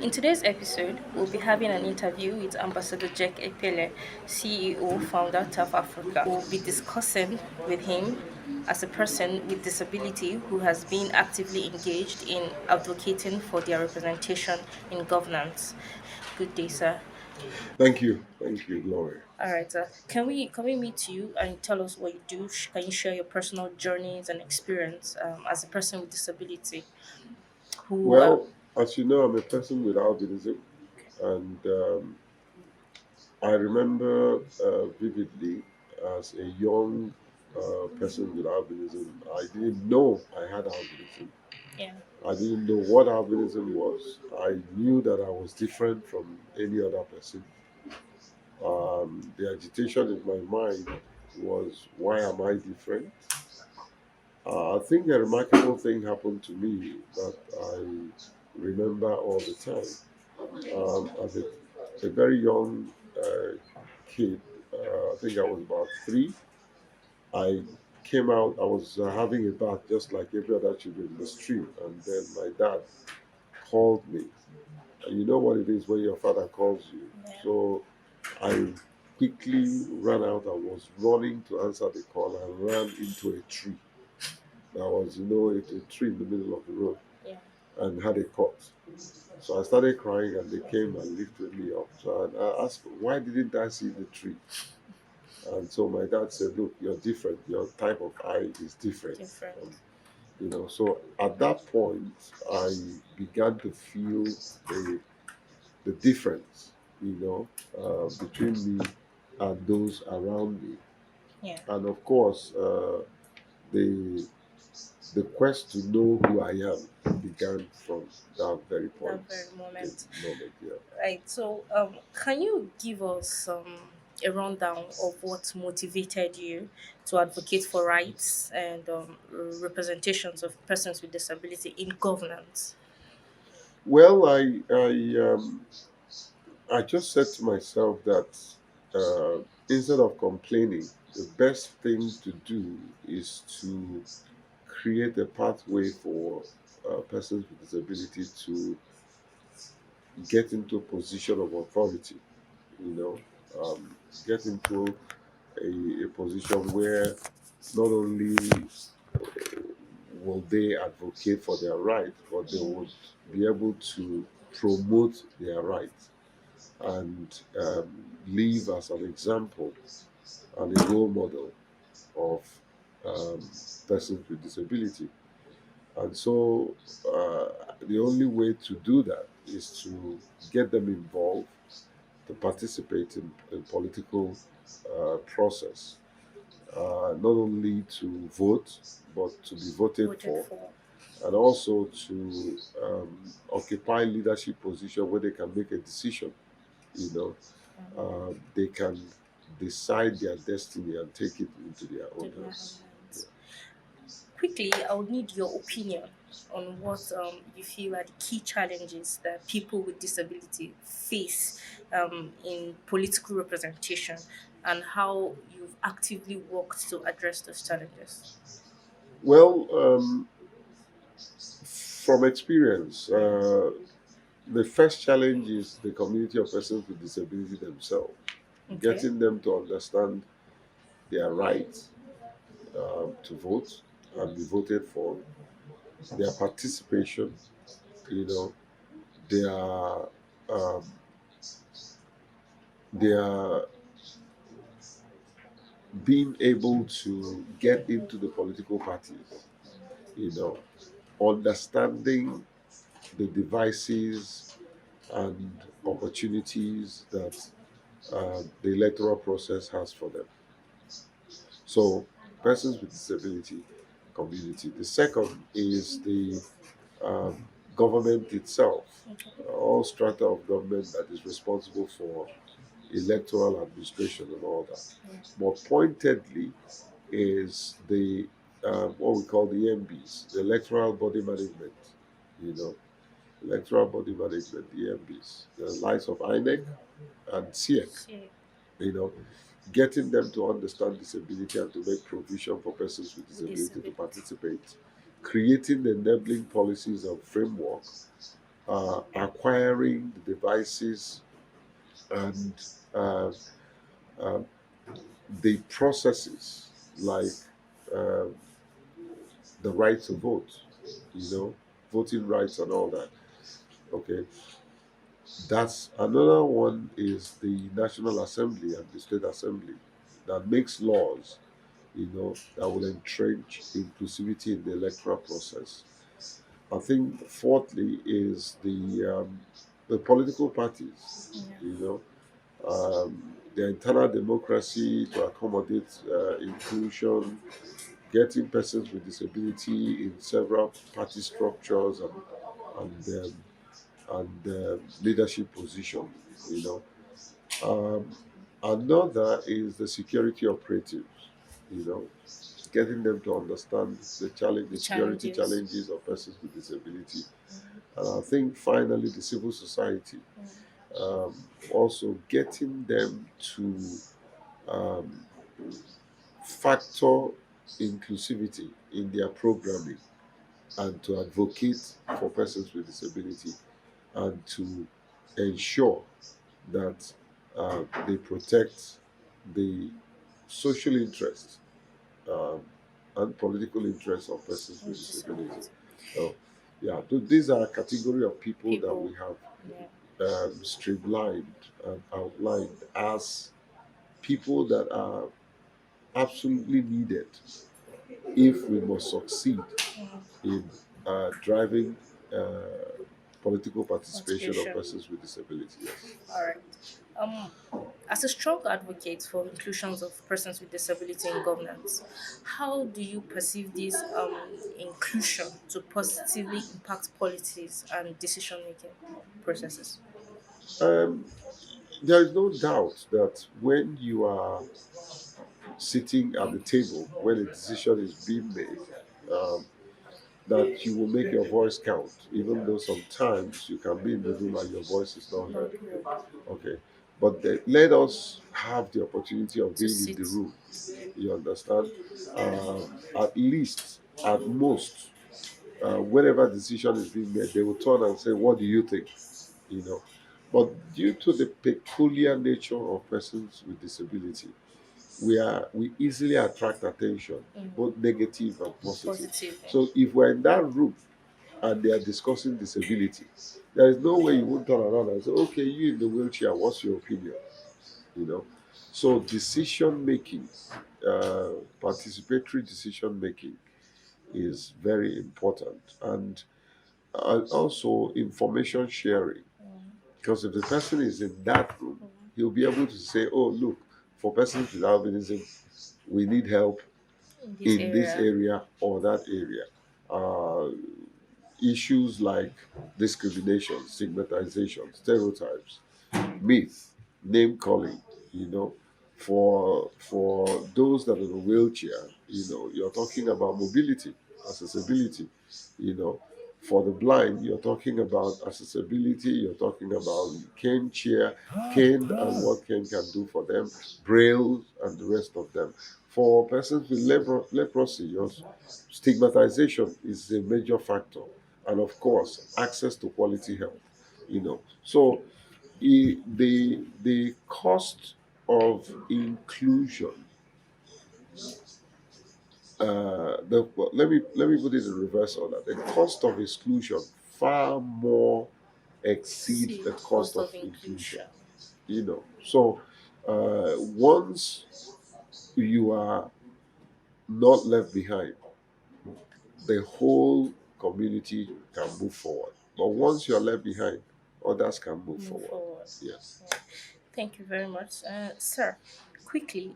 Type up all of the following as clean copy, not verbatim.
In today's episode, we'll be having an interview with Ambassador Jack Epelle, CEO, founder, TAF Africa. We'll be discussing with him as a person with disability who has been actively engaged in advocating for their representation in governance. Good day, sir. Thank you, Gloria. All right, sir. Can we meet you and tell us what you do? Can you share your personal journeys and experience as a person with disability who Well, as you know, I'm a person with albinism, and I remember vividly as a young person with albinism, I didn't know I had albinism. yeah. I didn't know what albinism was. I knew that I was different from any other person. The agitation in my mind was, why am I different? I think a remarkable thing happened to me that I remember all the time. As a very young kid, I think I was about 3. I came out, I was having a bath just like every other children in the stream, and then my dad called me. And you know what it is when your father calls you. Yeah. So I quickly ran out. I was running to answer the call and ran into a tree. There was, a tree in the middle of the road Yeah. and had a cut. So I started crying and they came and lifted me up. So I asked, why didn't I see the tree? And so my dad said, look, you're different. Your type of eye is different. Different. Um, so at that point, I began to feel the difference, between me and those around me. Yeah. And of course, the the quest to know who I am began from that very That very point. The moment. moment, yeah. Right. So, can you give us a rundown of what motivated you to advocate for rights and representations of persons with disability in governance? Well, I just said to myself that instead of complaining, the best thing to do is to create a pathway for persons with disability to get into a position of authority. You know, get into a position where not only will they advocate for their rights, but they would be able to promote their rights and live as an example and a role model of persons with disability. And so the only way to do that is to get them involved, to participate in political process, not only to vote, but to be voted Voted for, for. and also to occupy leadership position where they can make a decision. You know, they can decide their destiny and take it into their To own their hands. Yeah. hands. Quickly, I would need your opinion on what you feel are the key challenges that people with disability face in political representation and how you've actively worked to address those challenges. Well, from experience, the first challenge is the community of persons with disability themselves, Okay. getting them to understand their right to vote and be voted for, their participation, you know, their um, their being able to get into the political parties, you know, understanding the devices and opportunities that the electoral process has for them. So, persons with disability community. The second is the government itself, Okay. all strata of government that is responsible for electoral administration and all that. Yeah. More pointedly, is the what we call the EMBs, the electoral body management. You know, electoral body management, the EMBs, the likes of INEC and SIEC. See. You know, getting them to understand disability and to make provision for persons with With disability to disability. participate, creating enabling policies and framework acquiring the devices and uh, uh, the processes like uh, the right to vote, voting rights and all that. Okay, that's another one is the National Assembly and the State Assembly that makes laws, that will entrench inclusivity in the electoral process. I think fourthly is the political parties, Yeah. their internal democracy to accommodate inclusion, getting persons with disability in several party structures and leadership position. You know, another is the security operatives. You know, getting them to understand The the security challenges. challenges of persons with disability, and I think finally the civil society. Also, getting them to um, factor inclusivity in their programming and to advocate for persons with disability and to ensure that they protect the social interests um, and political interests of persons with With disability. disability. So, yeah, these are a category of people that People. we have Yeah. streamlined and outlined as people that are absolutely needed if we must succeed in driving political participation of Motivation. persons with disability. Yes. All right. Um, as a strong advocate for inclusions of persons with disability in governance, how do you perceive this inclusion to positively impact policies and decision making processes? Um, there is no doubt that when you are sitting at the table, when a decision is being made, um, that you will make your voice count, even though sometimes you can be in the room and your voice is not Not heard. good. Okay, but let us have the opportunity of To being in the sit. room. You understand? At least, at most, whenever decision is being made, they will turn and say, "What do you think?" You know. But due to the peculiar nature of persons with disability, we easily attract attention, both negative and positive. Positive. So if we're in that room and they are discussing disability, there is no way you won't turn around and say, "Okay, you in the wheelchair, what's your opinion?" You know. So decision making, participatory decision making, is very important, and also information sharing. Because if the person is in that room, he'll be able to say, "Oh, look, for persons with albinism, we need help In this in this area. area or that area." Uh, Issues like discrimination, stigmatization, stereotypes, myth, name calling, you know, for those that are in a wheelchair, you're talking about mobility, accessibility, you know. For the blind, you're talking about accessibility, you're talking about cane and what cane can do for them, braille and the rest of them. For persons with leprosy, stigmatization is a major factor. And of course, access to quality health, So the cost of inclusion, well, let me put it in reverse order. The cost of exclusion far more exceeds See the the cost cost of of inclusion. inclusion. So once you are not left behind, the whole community can move forward. But once you're left behind, others can move Move forward. forward. Yes. Thank you very much. Sir, quickly,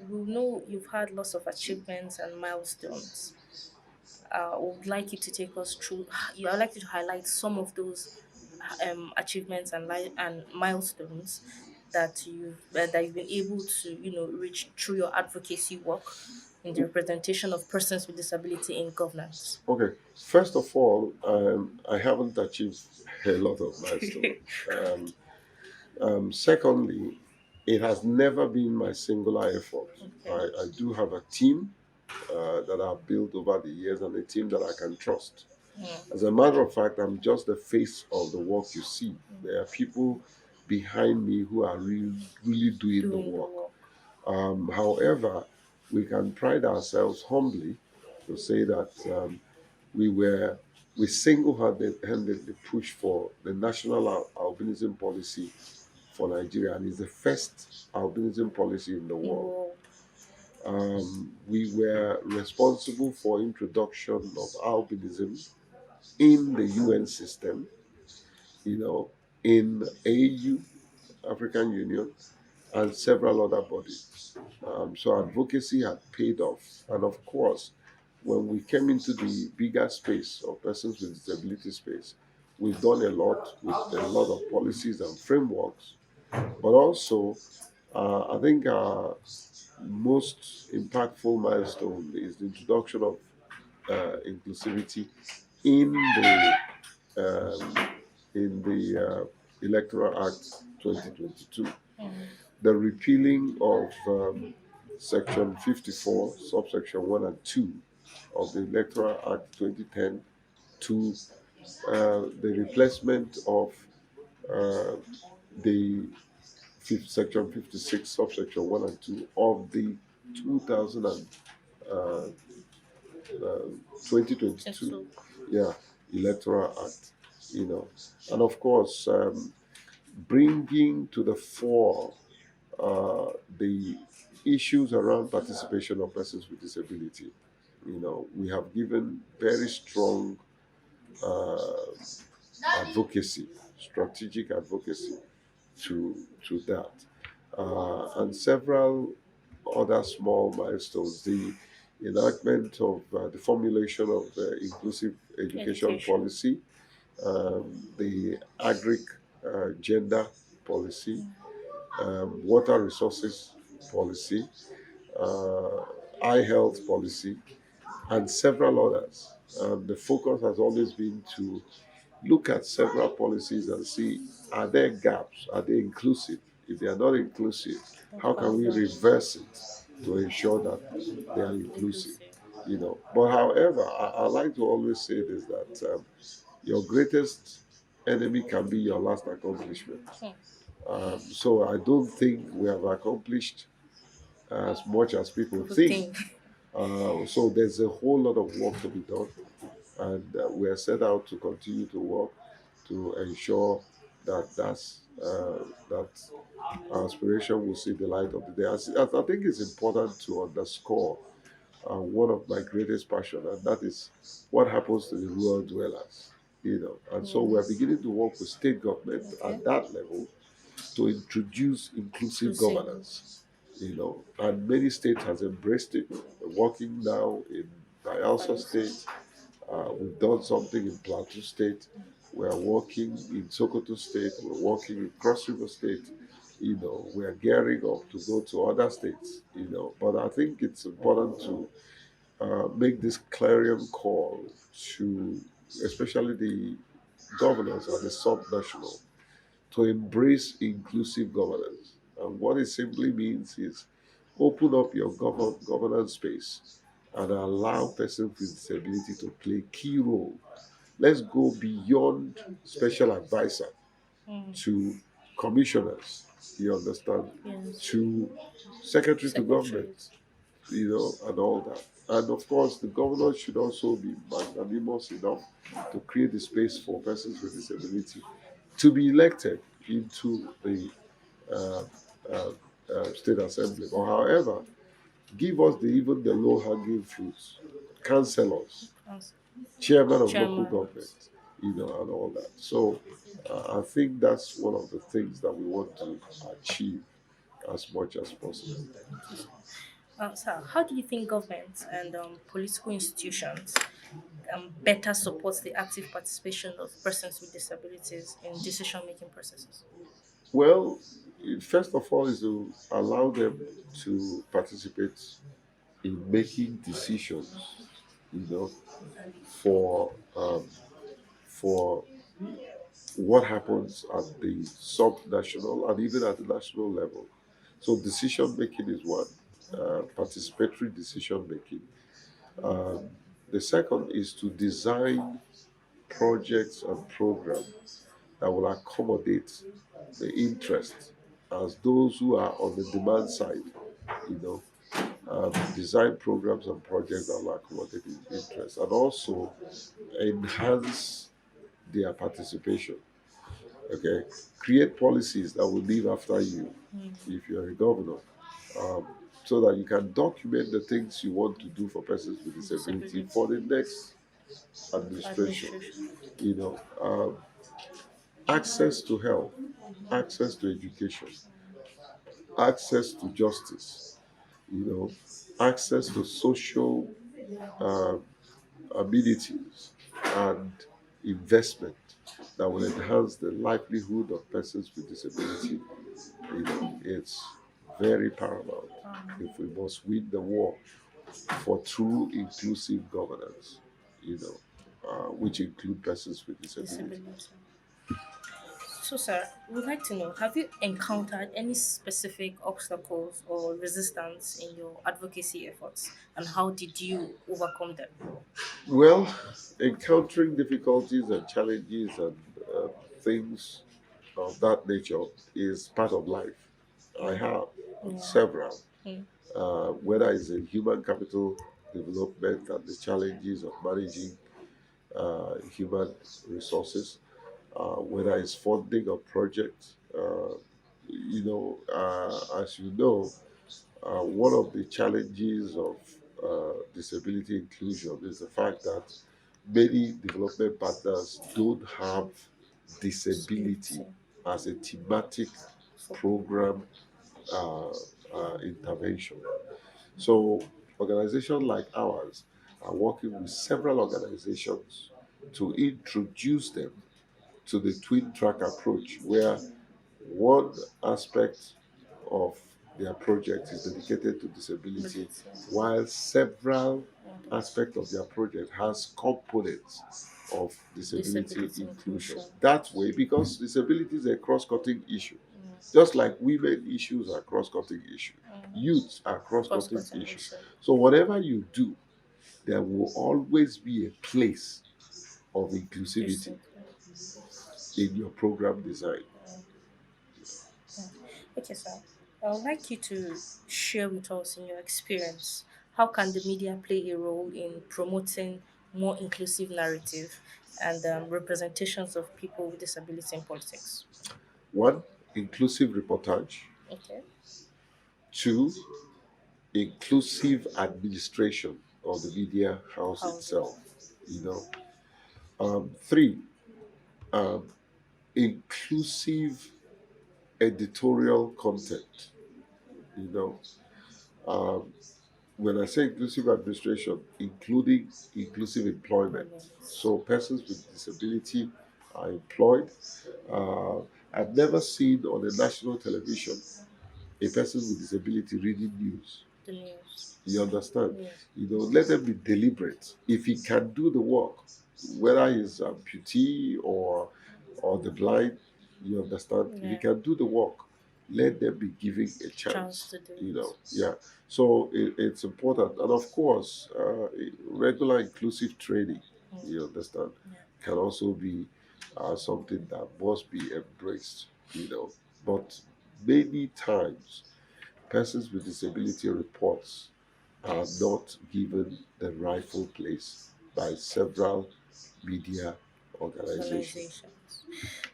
we know you've had lots of achievements and milestones. I would like you to take us through, I'd like you to highlight some of those achievements and milestones that you've been able to, reach through your advocacy work in the representation of persons with disability in governance. Okay. First of all, I haven't achieved a lot of milestones. Um, Secondly, it has never been my singular effort. Okay. I do have a team that I've built over the years and a team that I can trust. As a matter of fact, I'm just the face of the work you see. There are people behind me who are really doing the Doing the work. work. However, we can pride ourselves humbly to say that we were we single-handedly pushed for the national albinism policy for Nigeria, and it's the first albinism policy in the In the world. world. We were responsible for introduction of albinism in the UN system, you know, in AU, African Union, and several other bodies. So advocacy had paid off. And of course, when we came into the bigger space of persons with disability space, we've done a lot with a lot of policies and frameworks. But also, I think our most impactful milestone is the introduction of inclusivity in the um, Electoral Act 2022, the repealing of Section 54, subsection 1 and 2 of the Electoral Act 2010 to the replacement of uh, the Section 56, subsection 1 and 2 of the 2000 and, uh, 2022, So, yeah, Electoral Act, and of course, bringing to the fore the issues around participation of persons with disability. We have given very strong uh, advocacy, strategic advocacy to that, and several other small milestones. The enactment of the formulation of the inclusive education education. policy, the agric gender policy, water resources policy, uh, eye health policy, and several others. The focus has always been to look at several policies and see, are there gaps? Are they inclusive? If they are not inclusive, how can How we can we reverse it to ensure that they are inclusive? inclusive? But however, I like to always say this, that your greatest enemy can be your last accomplishment. So I don't think we have accomplished as much as people People think. think. So there's a whole lot of work to be done, and we are set out to continue to work to ensure that our aspiration will see the light of the day. I think it's important to underscore one of my greatest passion, and that is what happens to the rural dwellers. And so we are Yes. beginning to work with state government Okay. at that level to introduce inclusive Inclusive. governance. And many states has embraced it. We're working now in Bayelsa Biosaf. State. We've done something in Plateau State. We are working in Sokoto State. We're working in Cross River State. We are gearing up to go to other states. But I think it's important to make this clarion call to, especially the governors at the subnational, to embrace inclusive governance. And what it simply means is open up your governance space and allow persons with disability to play key role. Let's go beyond special advisor to commissioners, you understand, Yes. to secretary to Secretaries. government, and all that. And of course, the governor should also be magnanimous enough to create the space for persons with disability to be elected into the uh, uh, state assembly. But however, give us even the low hanging fruits, councillors, As chairman of local chairman. government, and all that. So I think that's one of the things that we want to achieve as much as possible. So, how do you think governments and political institutions better support the active participation of persons with disabilities in decision-making processes? Well, first of all, is to allow them to participate in making decisions, you know, for for what happens at the subnational and even at the national level. So decision making is one, participatory decision making. The second is to design projects and programs that will accommodate the interest as those who are on the demand side, you know, design programs and projects that will accommodate interest and also enhance their participation. Okay, create policies that will live after you if you're a governor, um, so that you can document the things you want to do for persons with disability for the Disability next administration. administration. You know, access to health, access to education, access to justice, you know, access to social uh, amenities and investment that will enhance the livelihood of persons with disability. You know, it's very paramount if we must win the war for true inclusive governance, you know, which include persons with disability. Disability. So, sir, we'd like to know, have you encountered any specific obstacles or resistance in your advocacy efforts, and how did you overcome them? Well, encountering difficulties and challenges and things of that nature is part of life. I have Yeah. several, Mm. whether it's in human capital development and the challenges of managing human resources, whether it's funding of projects. As you know, one of the challenges of disability inclusion is the fact that many development partners don't have disability Disability. as a thematic So, program uh, intervention. So, organizations like ours are working with several organizations to introduce them to the twin track approach, where one aspect of their project is dedicated to but disability, it's while several others. aspects of their project has components of disability Disability inclusion. inclusion. That way, because disability is a cross-cutting issue, just like women issues are cross-cutting issues, youth are Cross cross-cutting cutting issues. issue. So whatever you do, there will always be a place of inclusivity Recently. in your program design. Yeah. Okay, sir. I would like you to share with us in your experience, how can the media play a role in promoting more inclusive narrative and representations of people with disability in politics? One, inclusive reportage. Okay. Two, inclusive administration of the media house Houses. itself. You know, three, um, inclusive editorial content. You know, um, when I say inclusive administration, including inclusive employment. Employment. So persons with disability are employed. Uh, I've never seen on a national television a person with disability reading news. The news. You understand? Yes. Let them be deliberate. If he can do the work, whether he's amputee or the blind, you understand? If he Yeah. can do the work, let them be given a Chance chance. to do it. Yeah. So it's important, and of course, regular inclusive training. You understand? Yeah. Can also be something that must be embraced. But many times persons with disability reports are not given the rightful place by several media organizations. Organizations.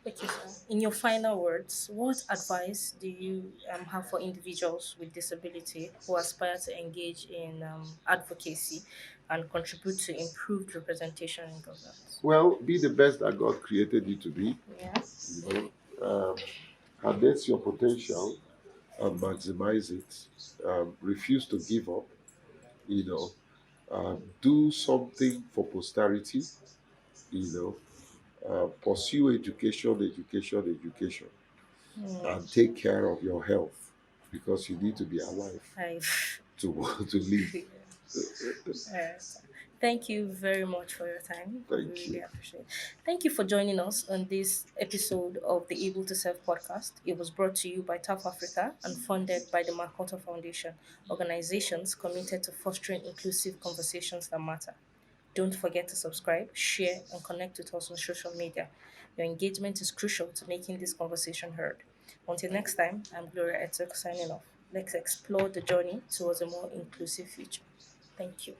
Okay, sir. In your final words, what advice do you have for individuals with disability who aspire to engage in advocacy and contribute to improved representation in governance? Well, be the best that God created you to be. Yeah. You harness your potential and maximize it. Refuse to give up. You know, do something for posterity. You pursue education, and take care of your health because you need to be alive I. to to live. Alright. Thank you very much for your time. We Thank really you. appreciate it. Thank you for joining us on this episode of the Able to Serve podcast. It was brought to you by TAF Africa and funded by the Makoto Foundation, organizations committed to fostering inclusive conversations that matter. Don't forget to subscribe, share, and connect with us on social media. Your engagement is crucial to making this conversation heard. Until next time, I'm Gloria Etok signing off. Let's explore the journey towards a more inclusive future. Thank you.